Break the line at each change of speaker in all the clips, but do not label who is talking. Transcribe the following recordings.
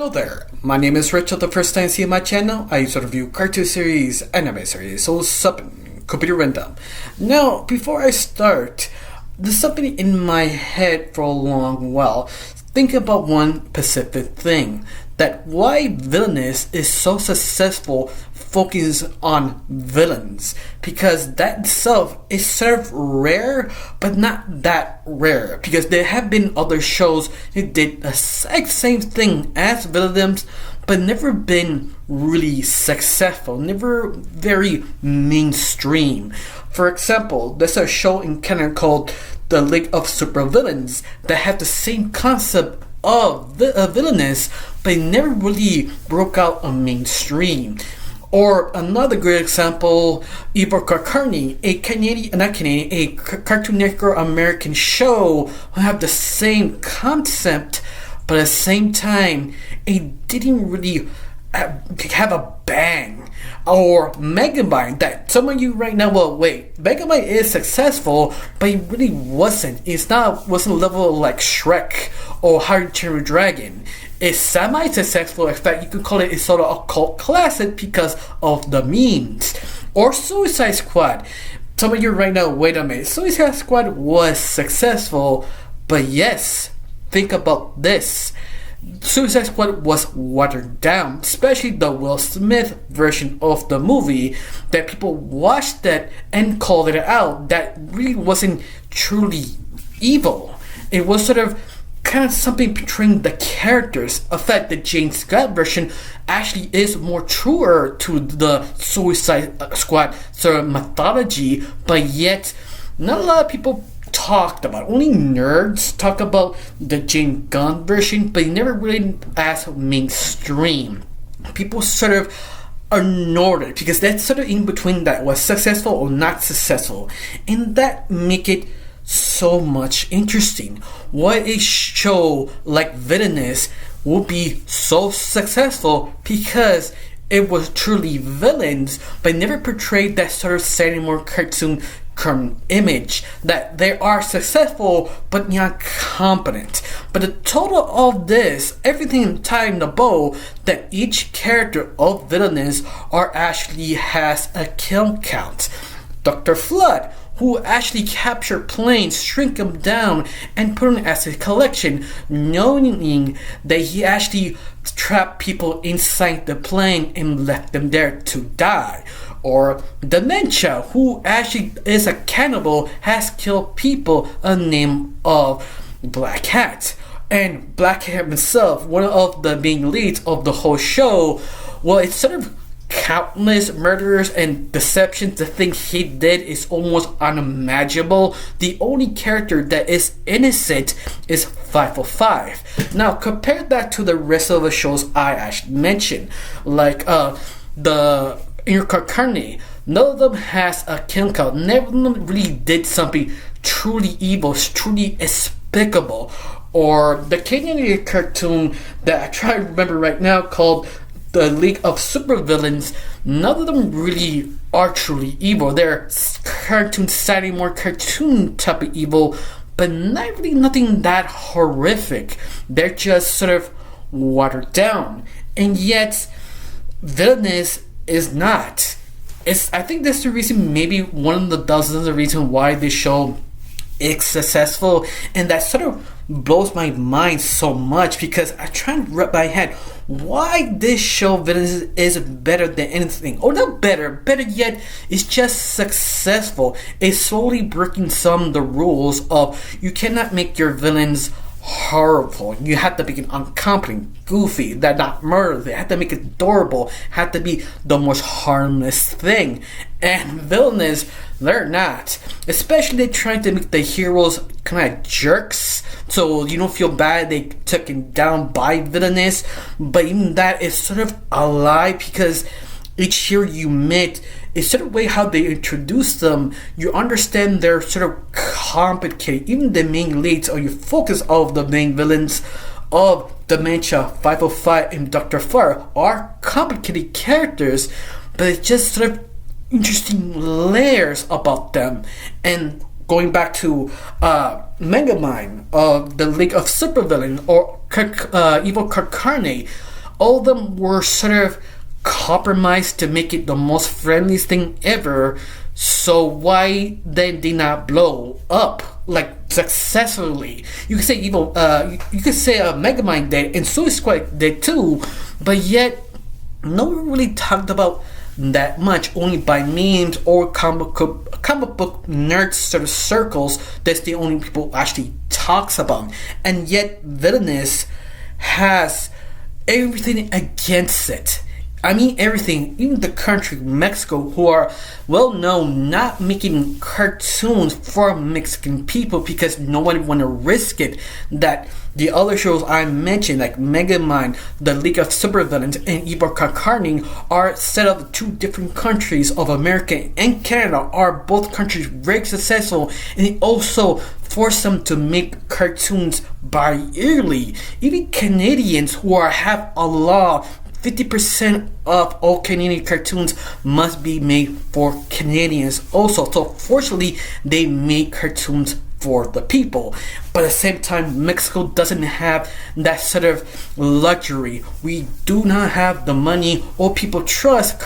Hello there, my name is Rich. The first time seeing my channel, I used to review cartoon series, anime series, so something, computer random. Now, before I start, there's something in my head for a long while. Think about one specific thing, that why Villainous is so successful focus on villains, because that itself is sort of rare, but not that rare, because there have been other shows that did the exact same thing as villains, but never been really successful, never very mainstream. For example, there's a show in Canada called The League of Supervillains that had the same concept of Villainous, but it never really broke out on mainstream. Or another great example, Evil Conspiray, a Cartoon Network American show who have the same concept, but at the same time, it didn't really have a bang. Or Megamind, that some of you right now will wait. Megamind is successful, but it really wasn't. Wasn't level like Shrek or How to Train Your Dragon. It's semi-successful. In fact, you could call it a sort of a cult classic because of the memes. Or Suicide Squad. Some of you right now, wait a minute. Suicide Squad was successful, but yes, think about this. Suicide Squad was watered down, especially the Will Smith version of the movie, that people watched that and called it out. That really wasn't truly evil. It was sort of kind of something portraying the characters. In fact, the James Scott version actually is more truer to the Suicide Squad sort of mythology, but yet not a lot of people talked about. Only nerds talk about the James Gunn version, but it never really as mainstream. People sort of ignored it because that's sort of in between that was successful or not successful, and that make it so much interesting. Why a show like Villainous will be so successful because it was truly villains, but never portrayed that sort of setting more cartoon image that they are successful but not competent. But the total of this, everything tied in the bow, that each character of Villainous are actually has a kill count. Dr. Flood, who actually captured planes, shrink them down, and put them as a collection, knowing that he actually trapped people inside the plane and left them there to die. Or Dementia, who actually is a cannibal, has killed people in the name of Black Cat. And Black Cat himself, one of the main leads of the whole show, well, it's sort of countless murders and deceptions. The thing he did is almost unimaginable. The only character that is innocent is 505. Now compare that to the rest of the shows I actually mentioned, like the Conspiray. None of them has a kill count. None of them really did something truly evil, truly despicable. Or the Canadian cartoon that I try to remember right now called The League of Supervillains, none of them really are truly evil. They're cartoon setting, more cartoon type of evil, but not really nothing that horrific. They're just sort of watered down. And yet, Villainous is not. I think that's the reason, maybe one of the dozens of the reasons why this show is successful, and that sort of blows my mind so much because I try to wrap my head why this show Villainous is better than anything, or not better yet, it's just successful. It's slowly breaking some of the rules of you cannot make your villains horrible. You have to make it incompetent, goofy, that not murder. They have to make it adorable, have to be the most harmless thing. And Villainous, they're not. Especially they trying to make the heroes kind of jerks, so you don't feel bad they taken down by Villainous. But even that is sort of a lie, because each hero you meet is sort of way how they introduce them. You understand they're sort of complicated. Even the main leads, or you focus of the main villains of Dementia, 505, and Dr. Fire are complicated characters, but it's just sort of interesting layers about them. And going back to Megamind, The League of Supervillains, or Evil Conspiray, all of them were sort of compromised to make it the most friendliest thing ever. So why then did not blow up like successfully? You could say evil. You could say Megamind did, and Suicide Squad did too, but yet no one really talked about that much. Only by memes or comic book nerd sort of circles. That's the only people actually talks about. And yet, Villainous has everything against it. I mean everything, even the country, Mexico, who are well known not making cartoons for Mexican people because no one want to risk it. That the other shows I mentioned, like Megamind, the League of Supervillains, and Evil Carney, are set up two different countries of America and Canada, are both countries very successful, and it also forced them to make cartoons bi-yearly. Even Canadians who have a law 50% of all Canadian cartoons must be made for Canadians also. So fortunately, they make cartoons for the people. But at the same time, Mexico doesn't have that sort of luxury. We do not have the money or people trust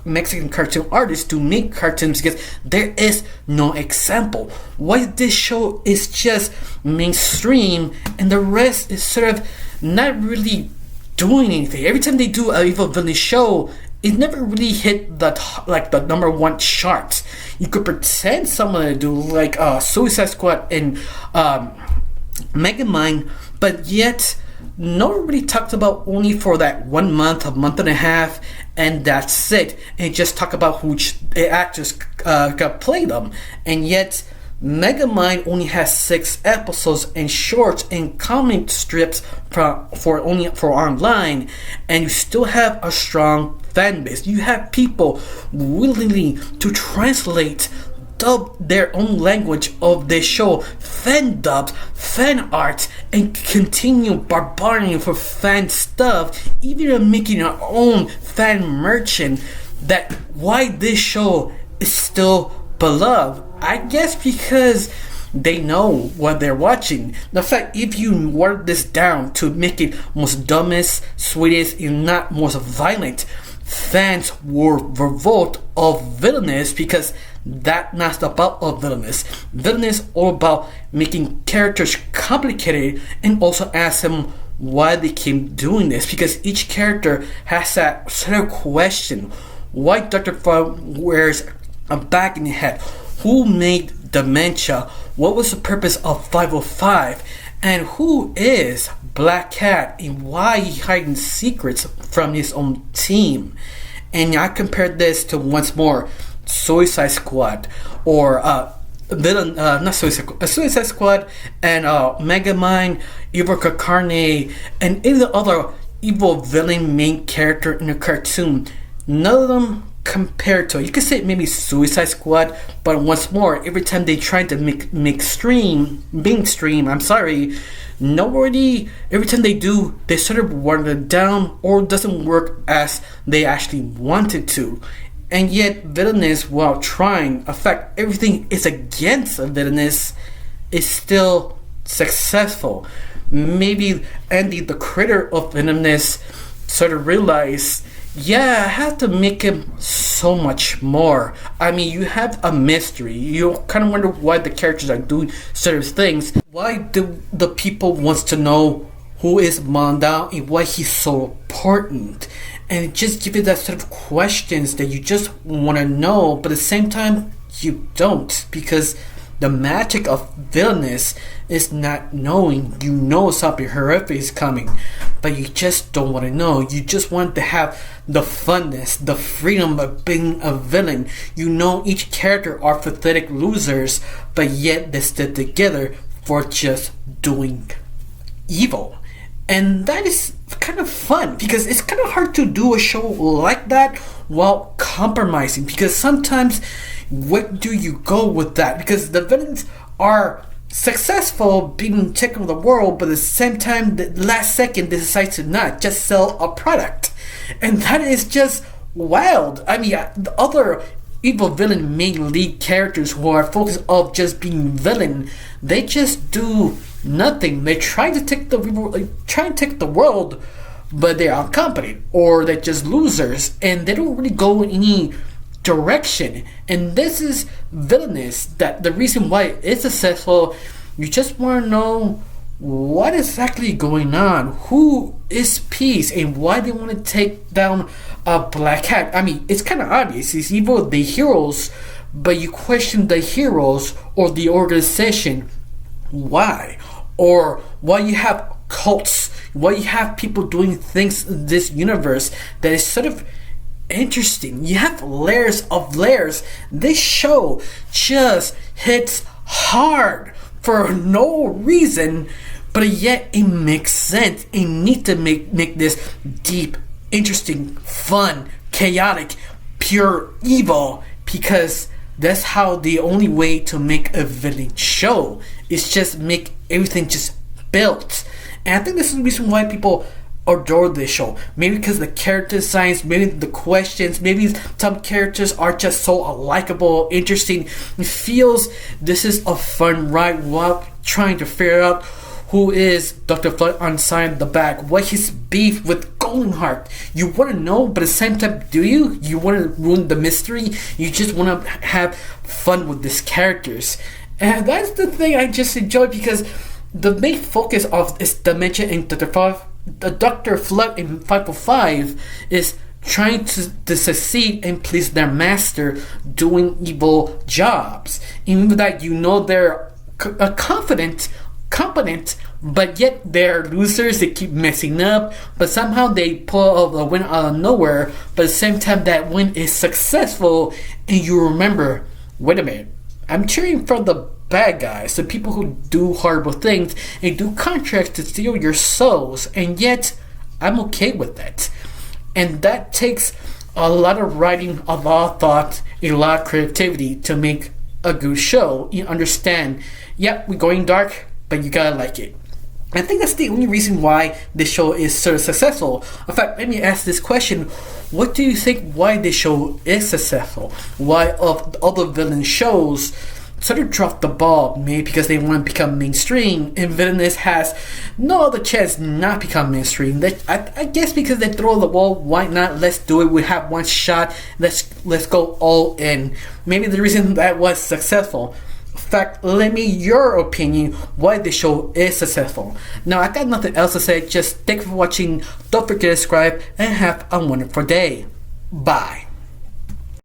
Mexican cartoon artists to make cartoons because there is no example. Why this show is just mainstream and the rest is sort of not really doing anything. Every time they do an evil villain show, it never really hit the number one charts. You could pretend someone to do like Suicide Squad and Megamind, but yet no one really talked about only for that 1 month, a month and a half, and that's it. And just talk about which actors got play them. And yet Megamind only has 6 episodes and shorts and comic strips for online, and you still have a strong fan base. You have people willingly to translate, dub their own language of this show, fan dubs, fan art, and continue barbarian for fan stuff, even making our own fan merchant. That why this show is still beloved. I guess because they know what they're watching. The fact, if you work this down to make it most dumbest, sweetest, and not most violent, fans will revolt of Villainous because that's not about Villainous. Villainous all about making characters complicated and also ask them why they keep doing this, because each character has that sort of question. Why Dr. Fun wears a bag in the head? Who made dementia? What was the purpose of 505? And who is Black Cat? And why he hiding secrets from his own team? And I compared this to once more Suicide Squad or Suicide Squad and Megamind, Evil Carney, and any other evil villain main character in a cartoon. None of them compared to, you could say maybe Suicide Squad, but once more, every time they try to make mainstream, nobody, every time they do, they sort of water it down or doesn't work as they actually wanted to. And yet, Villainous, while trying, affect everything is against Villainous, is still successful. Maybe Andy, the creator of Villainous, sort of realized, yeah, I have to make him so much more. I mean, you have a mystery. You kind of wonder why the characters are doing certain things. Why do the people wants to know who is Manda and why he's so important? And it just gives you that sort of questions that you just want to know, but at the same time, you don't, because the magic of Villainous is not knowing. You know something horrific is coming, but you just don't want to know. You just want to have the funness, the freedom of being a villain. You know each character are pathetic losers, but yet they stick together for just doing evil. And that is kind of fun, because it's kind of hard to do a show like that while compromising, because sometimes where do you go with that? Because the villains are successful being taken over the world, but at the same time, the last second they decide to not just sell a product, and that is just wild. I mean, the other evil villain main lead characters who are focused on just being villain, they just do nothing. They try to take the world, but they're incompetent or they're just losers and they don't really go in any direction. And this is Villainous, that the reason why it's successful, you just want to know what is exactly going on, who is Peace, and why they want to take down a Black Cat. I mean, it's kind of obvious. It's either the heroes, but you question the heroes or the organization. Why? Or why you have cults, why you have people doing things in this universe that is sort of interesting. You have layers of layers. This show just hits hard for no reason, but yet it makes sense. It needs to make this deep, interesting, fun, chaotic, pure evil, because that's how the only way to make a villain show is just make everything just built. And I think this is the reason why people adore this show. Maybe because the character designs, maybe the questions, maybe some characters are just so likable, interesting. It feels this is a fun ride while trying to figure out who is Dr. Flood inside the bag, what his beef with Goldenheart. You want to know, but at the same time, do you? You want to ruin the mystery? You just want to have fun with these characters. And that's the thing I just enjoy, because the main focus of this dimension in Dr. Flood in 505 is trying to succeed and please their master, doing evil jobs. Even that you know they're confident, competent, but yet they're losers. They keep messing up, but somehow they pull a win out of nowhere. But at the same time, that win is successful, and you remember, wait a minute, I'm cheering for the bad guys, the people who do horrible things and do contracts to steal your souls, and yet I'm okay with that. And that takes a lot of writing, a lot of thought, a lot of creativity to make a good show. You understand, yep, we're going dark, but you gotta like it. I think that's the only reason why this show is so successful. In fact, let me ask this question. What do you think why this show is successful? Why of other villain shows sort of dropped the ball, maybe because they want to become mainstream, and Villainous has no other chance not become mainstream. I guess because they throw the ball, why not? Let's do it. We have one shot. Let's go all in. Maybe the reason that was successful. In fact, let me your opinion why the show is successful. Now, I got nothing else to say. Just thank you for watching. Don't forget to subscribe and have a wonderful day. Bye.